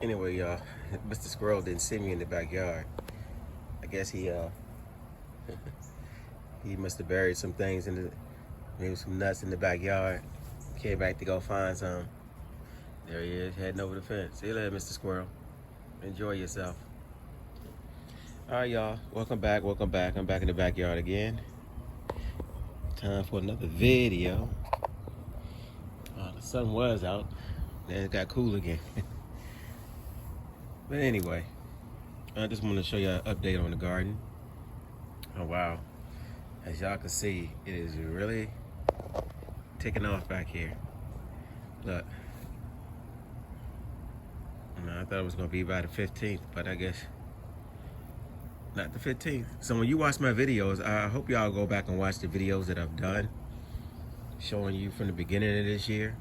Anyway, y'all, Mr. Squirrel didn't see me in the backyard. I guess he must have buried some things maybe some nuts in the backyard. Came back to go find some. There he is, heading over the fence. See you later, Mr. Squirrel. Enjoy yourself. All right, y'all. Welcome back. Welcome back. I'm back in the backyard again. Time for another video. The sun was out, then it got cool again. But anyway, I just want to show you an update on the garden. Oh wow, as y'all can see, it is really taking off back here. Look, I thought it was gonna be by the 15th, but I guess not the 15th. So when you watch my videos, I hope y'all go back and watch the videos that I've done, showing you from the beginning of this year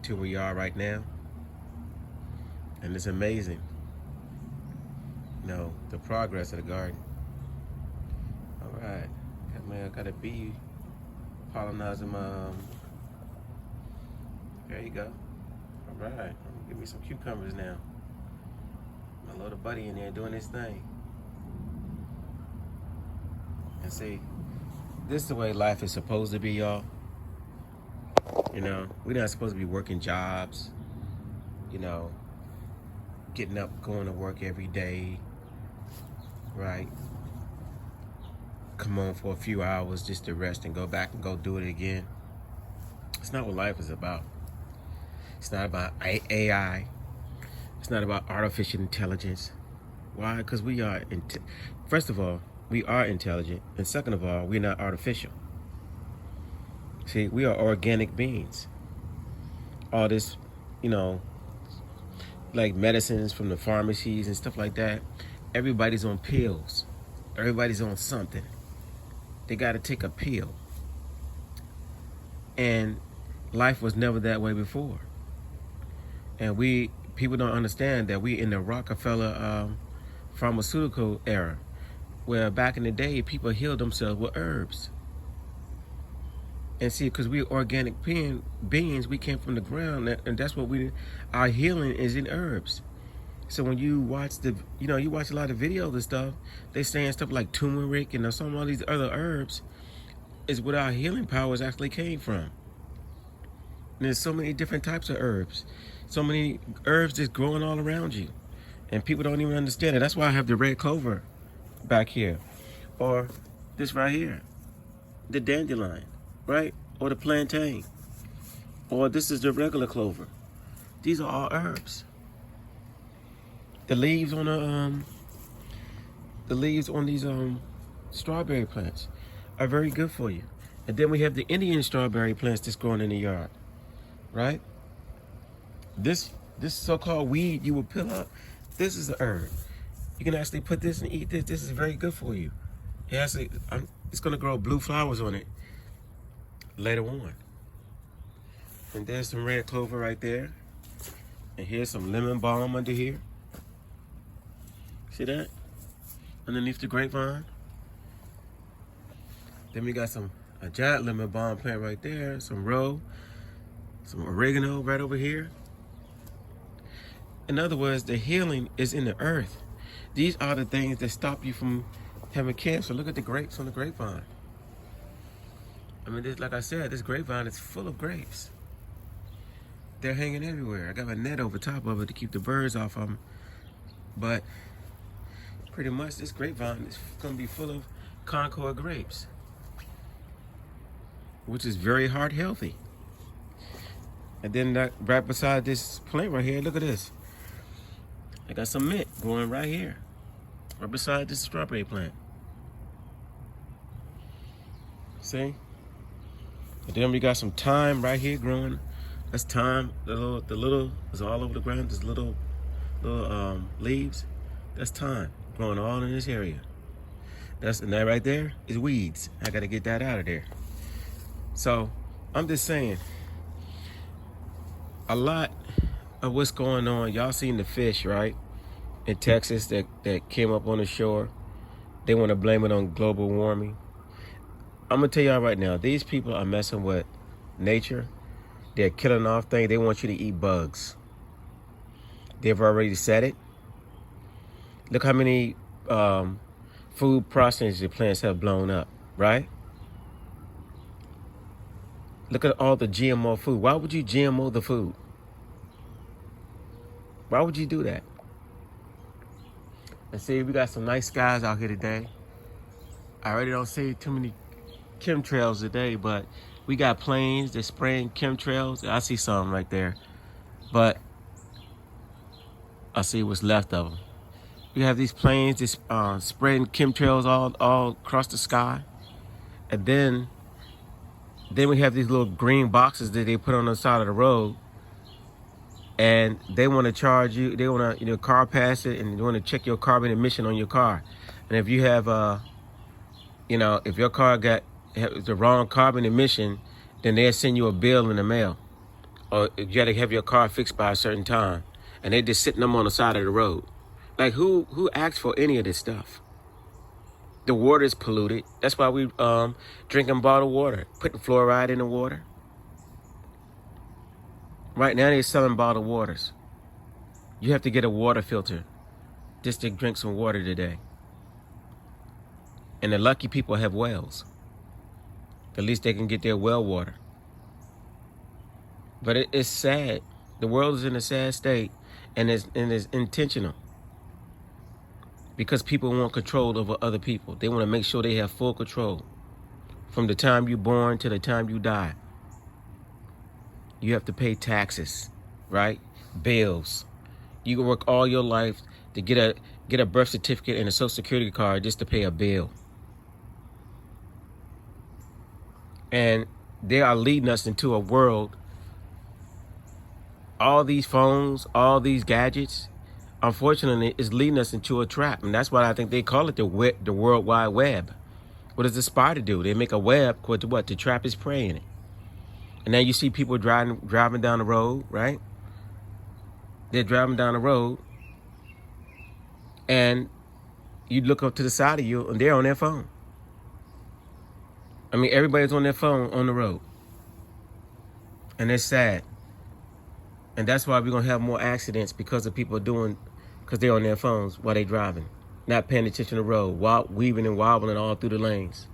to where you are right now. And it's amazing, the progress of the garden. All right, I got a bee pollinizing my, there you go. All right, give me some cucumbers now. My little buddy in there doing his thing. And see, this is the way life is supposed to be, y'all. We're not supposed to be working jobs, getting up, going to work every day, right? Come home for a few hours just to rest and go back and go do it again. It's not what life is about. It's not about AI. It's not about artificial intelligence. Why? Because we are, first of all, we are intelligent. And second of all, we're not artificial. See, we are organic beings. All this, like medicines from the pharmacies and stuff like that, everybody's on pills. Everybody's on something. They got to take a pill. And life was never that way before. And people don't understand that we in the Rockefeller pharmaceutical era, where back in the day, people healed themselves with herbs. And see, because we're organic beings, we came from the ground, and that's what our healing is in herbs. So when you watch you watch a lot of videos and stuff, they saying stuff like turmeric and some of all these other herbs is what our healing powers actually came from. And there's so many different types of herbs, so many herbs just growing all around you, and people don't even understand it. That's why I have the red clover back here, or this right here, the dandelion, right? Or the plantain, or this is the regular clover. These are all herbs. The leaves on these strawberry plants are very good for you. And then we have the Indian strawberry plants that's growing in the yard, right? This so-called weed you will peel up, this is a herb. You can actually put this and eat this. This is very good for you. It's gonna grow blue flowers on it later on. And there's some red clover right there. And here's some lemon balm under here. See that? Underneath the grapevine. Then we got a giant lemon balm plant right there. Some oregano right over here. In other words, the healing is in the earth. These are the things that stop you from having cancer. Look at the grapes on the grapevine. Like I said, this grapevine is full of grapes. They're hanging everywhere. I got my net over top of it to keep the birds off of them. But pretty much this grapevine is going to be full of Concord grapes, which is very heart healthy. And then right beside this plant right here, look at this. I got some mint growing right here, right beside this strawberry plant. See? And then we got some thyme right here growing. That's thyme. The little is all over the ground. There's little leaves. That's thyme growing all in this area. And that right there is weeds. I got to get that out of there. So I'm just saying, a lot of what's going on. Y'all seen the fish, right? In Texas that came up on the shore. They want to blame it on global warming. I'm going to tell y'all right now, these people are messing with nature. They're killing off things. They want you to eat bugs. They've already said it. Look how many food processing plants have blown up, right? Look at all the GMO food. Why would you GMO the food? Why would you do that? And see, we got some nice skies out here today. I already don't see too many chemtrails today, but we got planes that spraying chemtrails. I see some right there, but I see what's left of them. We have these planes that spraying chemtrails all across the sky, and then we have these little green boxes that they put on the side of the road, and they want to charge you. They want to, car pass it, and they want to check your carbon emission on your car. And if you have, if your car got the wrong carbon emission, then they'll send you a bill in the mail, or you got to have your car fixed by a certain time, and they just sitting them on the side of the road. Like who asked for any of this stuff? The water is polluted. That's why we drinking bottled water, putting fluoride in the water. Right now they're selling bottled waters. You have to get a water filter just to drink some water today. And the lucky people have wells. At least they can get their well water. But it's sad. The world is in a sad state, and it's intentional. Because people want control over other people. They want to make sure they have full control. From the time you're born to the time you die. You have to pay taxes, right? Bills. You can work all your life to get a birth certificate and a social security card just to pay a bill. And they are leading us into a world. All these phones, all these gadgets, unfortunately, is leading us into a trap. And that's why I think they call it the World Wide Web. What does the spider do? They make a web to trap its prey in it. And now you see people driving down the road, right? They're driving down the road, and you look up to the side of you, and they're on their phone. I mean, everybody's on their phone on the road. And it's sad. And that's why we're going to have more accidents because they're on their phones while they're driving. Not paying attention to the road, weaving and wobbling all through the lanes.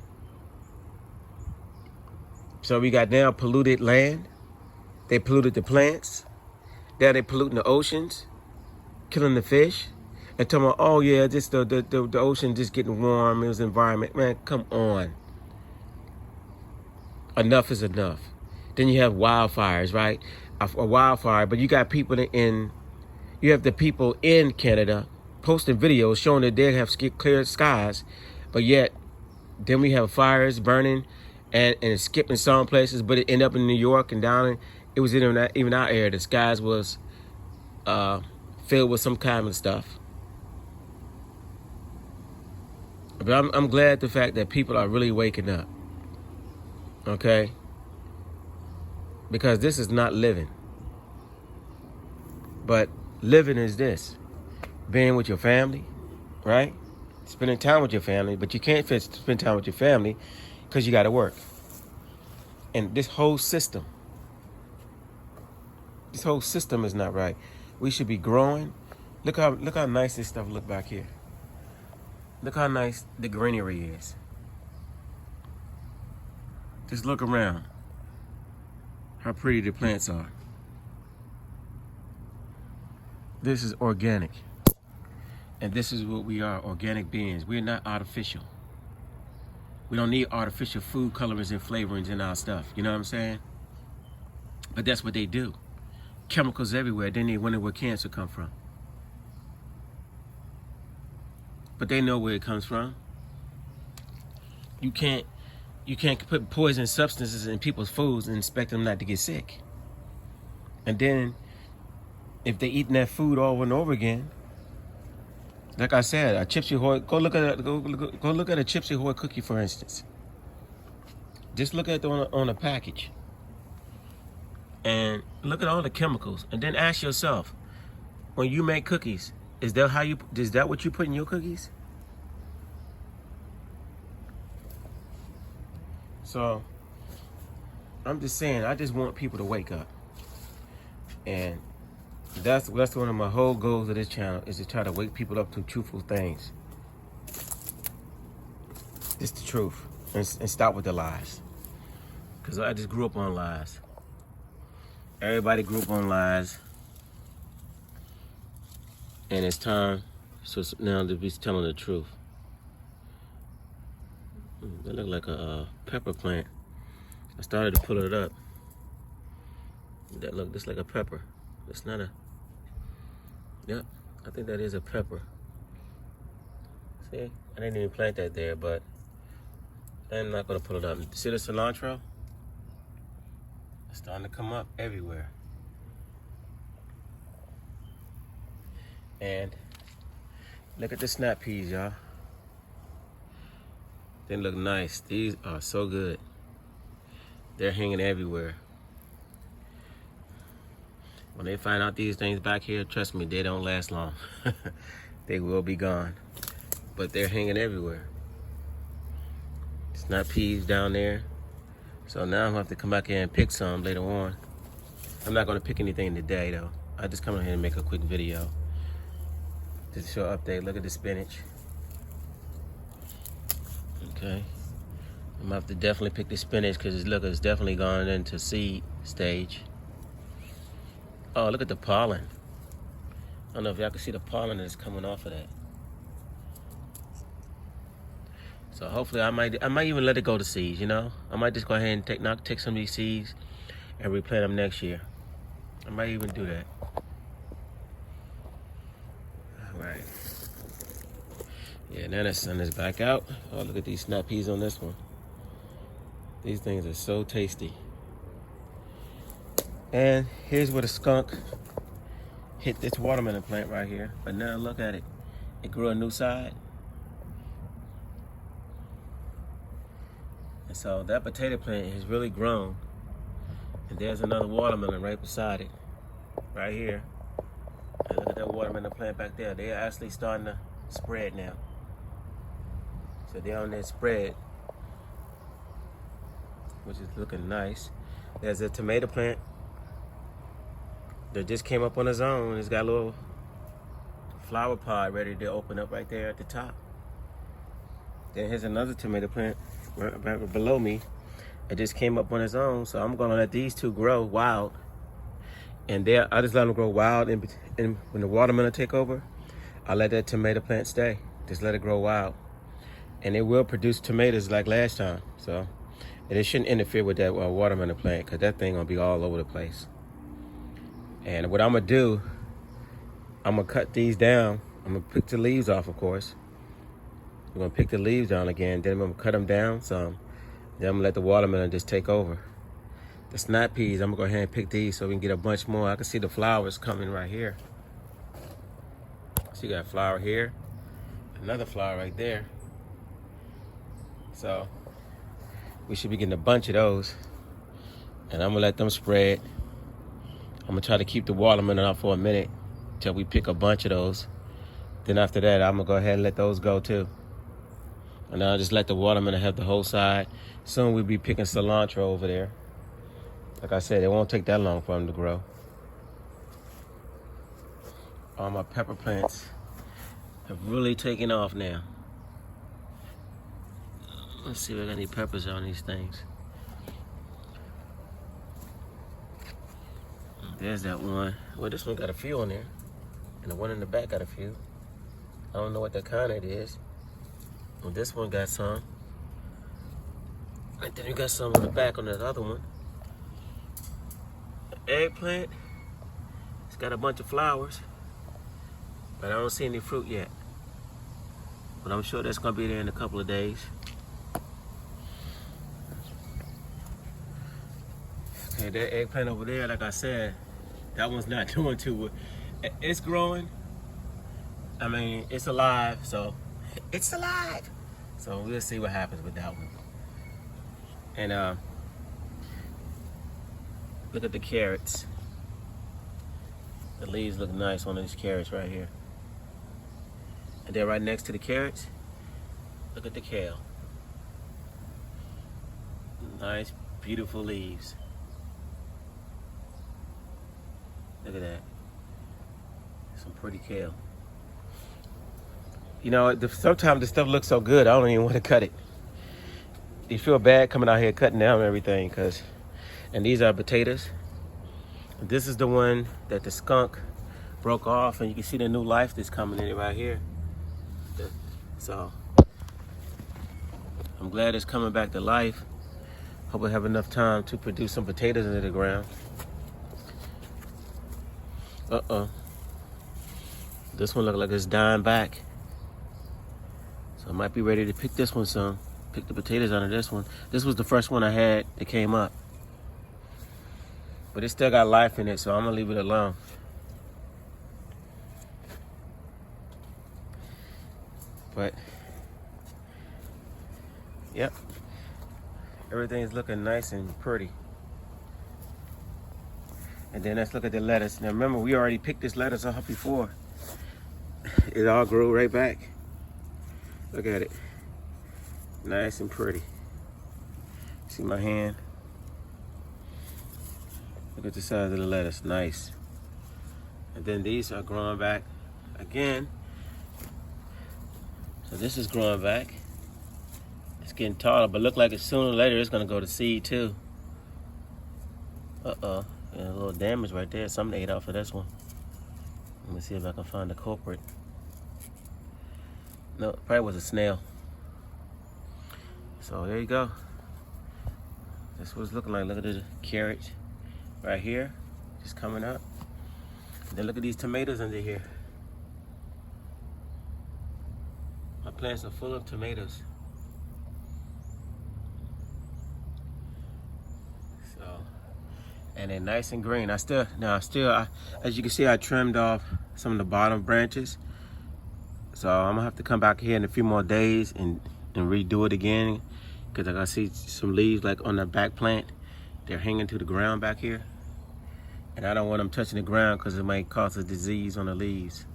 So we got now polluted land. They polluted the plants. Now they polluting the oceans, killing the fish. And talking about, oh yeah, just the ocean just getting warm, it was environment. Man, come on. Enough is enough. Then you have wildfires, right? A wildfire, but you got people you have the people in Canada posting videos showing that they have clear skies, but yet then we have fires burning and skipping some places, but it ended up in New York and down it was even our area. The skies was filled with some kind of stuff. But I'm glad the fact that people are really waking up. Okay? Because this is not living. But living is this. Being with your family, right? Spending time with your family, but you can't spend time with your family because you got to work. And this whole system is not right. We should be growing. Look how nice this stuff look back here. Look how nice the greenery is. Just look around. How pretty the plants are. This is organic. And this is what we are, organic beings. We're not artificial. We don't need artificial food colorings and flavorings in our stuff. You know what I'm saying? But that's what they do. Chemicals everywhere. Then they wonder where cancer come from. But they know where it comes from. You can't put poison substances in people's foods and expect them not to get sick. And then if they're eating that food over and over again, like I said, a Chips Ahoy, go look at a Chips Ahoy cookie, for instance. Just look at it on a package. And look at all the chemicals. And then ask yourself, when you make cookies, is that what you put in your cookies? So, I'm just saying, I just want people to wake up. And That's one of my whole goals of this channel, is to try to wake people up to truthful things. Just the truth, and stop with the lies. Because I just grew up on lies. Everybody grew up on lies. And it's time now to be telling the truth. That look like a pepper plant. I started to pull it up. That look just like a pepper. It's not a, yep, I think that is a pepper. See, I didn't even plant that there, but I'm not gonna pull it up. See the cilantro? It's starting to come up everywhere. And look at the snap peas, y'all. They look nice. These are so good. They're hanging everywhere. When they find out these things back here, trust me, they don't last long. They will be gone. But they're hanging everywhere. Snap peas down there. So now I'm gonna have to come back here and pick some later on. I'm not gonna pick anything today though. I just come in here and make a quick video. Just to show an update. Look at the spinach. Okay. I'm gonna have to definitely pick the spinach because it's definitely gone into seed stage. Oh, look at the pollen. I don't know if y'all can see the pollen that's coming off of that. So hopefully I might even let it go to seeds, you know? I might just go ahead and take some of these seeds and replant them next year. I might even do that. All right. Yeah, now the sun is back out. Oh, look at these snap peas on this one. These things are so tasty. And here's where the skunk hit this watermelon plant right here. But now look at it. It grew a new side. And so that potato plant has really grown. And there's another watermelon right beside it. Right here. And look at that watermelon plant back there. They're actually starting to spread now. So they're on their spread, which is looking nice. There's a tomato plant that just came up on its own. It's got a little flower pod ready to open up right there at the top. Then here's another tomato plant right below me. It just came up on its own, so I'm gonna let these two grow wild. And I just let them grow wild, and when the watermelon take over, I let that tomato plant stay. Just let it grow wild. And it will produce tomatoes like last time. So, and it shouldn't interfere with that watermelon plant, because that thing gonna be all over the place. And what I'm gonna do, I'm gonna cut these down. I'm gonna pick the leaves off, of course. I'm gonna pick the leaves down again, then I'm gonna cut them down some. Then I'm gonna let the watermelon just take over. The snap peas, I'm gonna go ahead and pick these so we can get a bunch more. I can see the flowers coming right here. So you got a flower here, another flower right there. So we should be getting a bunch of those. And I'm gonna let them spread. I'm gonna try to keep the watermelon out for a minute till we pick a bunch of those. Then after that, I'm gonna go ahead and let those go too. And I'll just let the watermelon have the whole side. Soon we'll be picking cilantro over there. Like I said, it won't take that long for them to grow. All my pepper plants have really taken off now. Let's see if I got any peppers on these things. There's that one. Well, this one got a few on there. And the one in the back got a few. I don't know what that kind it is. Well, this one got some. And then you got some on the back on that other one. The eggplant, it's got a bunch of flowers. But I don't see any fruit yet. But I'm sure that's gonna be there in a couple of days. Okay, that eggplant over there, like I said, that one's not doing too well. It's growing. I mean, it's alive, so it's alive. So we'll see what happens with that one. And look at the carrots. The leaves look nice on these carrots right here. And then right next to the carrots, look at the kale. Nice, beautiful leaves. Look at that. Some pretty kale. You know, sometimes the stuff looks so good, I don't even want to cut it. You feel bad coming out here cutting down everything, and these are potatoes. This is the one that the skunk broke off, and you can see the new life that's coming in it right here. So I'm glad it's coming back to life. Hope we have enough time to produce some potatoes into the ground. This one looks like it's dying back. So I might be ready to pick this one some. Pick the potatoes out of this one. This was the first one I had that came up. But it still got life in it, so I'm gonna leave it alone. But, yep. Everything's looking nice and pretty. And then let's look at the lettuce. Now remember, we already picked this lettuce up before. It all grew right back. Look at it. Nice and pretty. See my hand? Look at the size of the lettuce, nice. And then these are growing back again. So this is growing back. It's getting taller, but look like sooner or later it's gonna go to seed too. Yeah, a little damage right there. Something ate off of this one. Let me see if I can find the culprit. No, it probably was a snail. So there you go. That's what it's looking like. Look at the carrot right here, just coming up. And then look at these tomatoes under here. My plants are full of tomatoes. So, and they're nice and green. As you can see, I trimmed off some of the bottom branches. So I'm gonna have to come back here in a few more days and redo it again, because I gotta see some leaves like on the back plant. They're hanging to the ground back here. And I don't want them touching the ground because it might cause a disease on the leaves.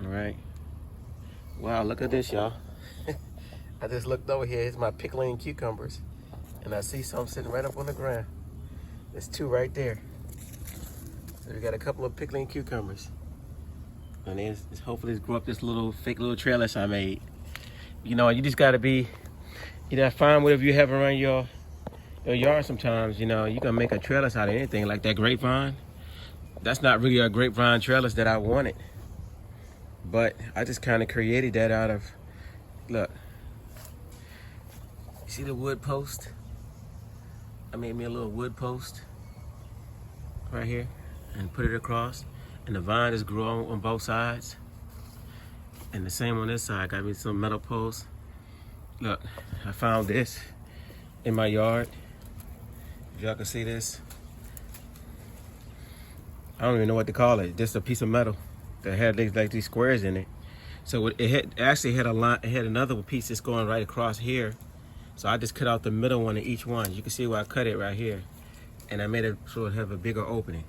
All right. Wow, look at this, y'all. I just looked over here. It's my pickling cucumbers. And I see some sitting right up on the ground. There's two right there. So we got a couple of pickling cucumbers. And then hopefully grow up this little fake little trellis I made. You know, you just gotta find whatever you have around your yard sometimes. You know, you can make a trellis out of anything, like that grapevine. That's not really a grapevine trellis that I wanted. But I just kind of created that out of, look. You see the wood post? I made me a little wood post right here and put it across. And the vine just grew on both sides. And the same on this side, got me some metal posts. Look, I found this in my yard. If y'all can see this. I don't even know what to call it. Just a piece of metal that had like these squares in it. So it actually had a line. It had another piece that's going right across here. So I just cut out the middle one of each one. You can see where I cut it right here, and I made it so it have a bigger opening.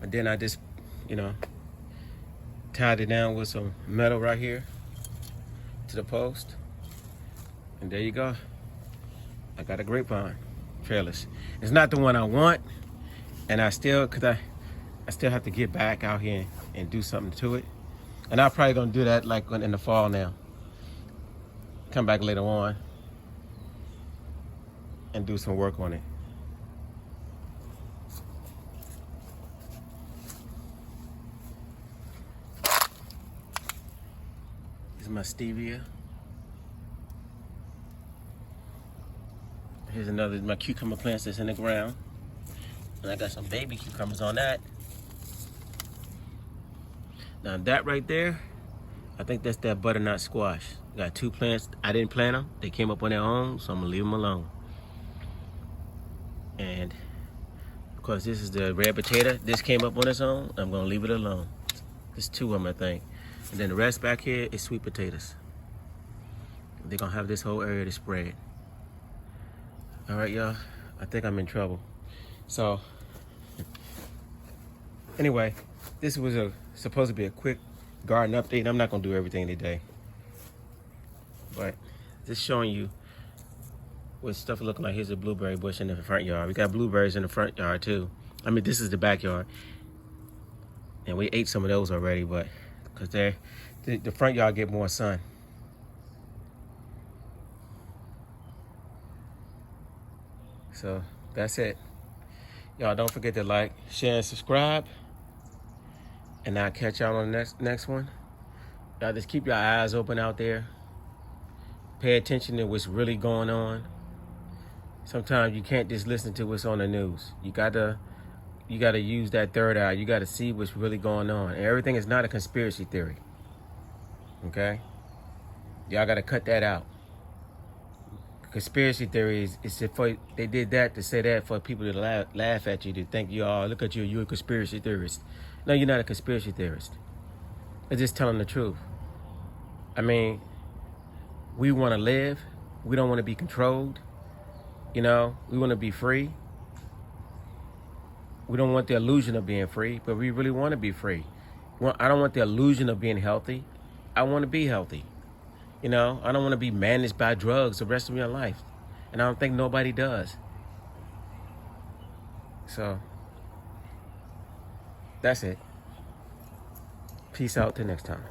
And then I just, tied it down with some metal right here to the post, and there you go. I got a grapevine trellis. It's not the one I want, and I still have to get back out here and do something to it. And I'm probably gonna do that like in the fall now. Come back later on and do some work on it. This is my stevia. Here's my cucumber plants that's in the ground. And I got some baby cucumbers on that. Now that right there, I think that's that butternut squash. Got two plants. I didn't plant them. They came up on their own, so I'm gonna leave them alone. And of course, this is the red potato. This came up on its own. I'm gonna leave it alone. There's two of them, I think. And then the rest back here is sweet potatoes. They're gonna have this whole area to spread. All right, y'all. I think I'm in trouble. So, anyway, this was supposed to be a quick garden update. I'm not gonna do everything today, but just showing you what stuff looking like. Here's a blueberry bush in the front yard. We got blueberries in the front yard too. I mean, this is the backyard. And we ate some of those already, but because the front yard get more sun. So that's it. Y'all don't forget to like, share, and subscribe. And I'll catch y'all on the next one. Y'all just keep your eyes open out there. Pay attention to what's really going on. Sometimes you can't just listen to what's on the news. You gotta use that third eye. You gotta see what's really going on. And everything is not a conspiracy theory. Okay? Y'all gotta cut that out. Conspiracy theories is they did that to say that for people to laugh at you, to think look at you, you're a conspiracy theorist. No, you're not a conspiracy theorist. It's just telling the truth. I mean, we want to live. We don't want to be controlled. We want to be free. We don't want the illusion of being free, but we really want to be free. I don't want the illusion of being healthy. I want to be healthy. I don't want to be managed by drugs the rest of my life. And I don't think nobody does. So, that's it. Peace out till next time.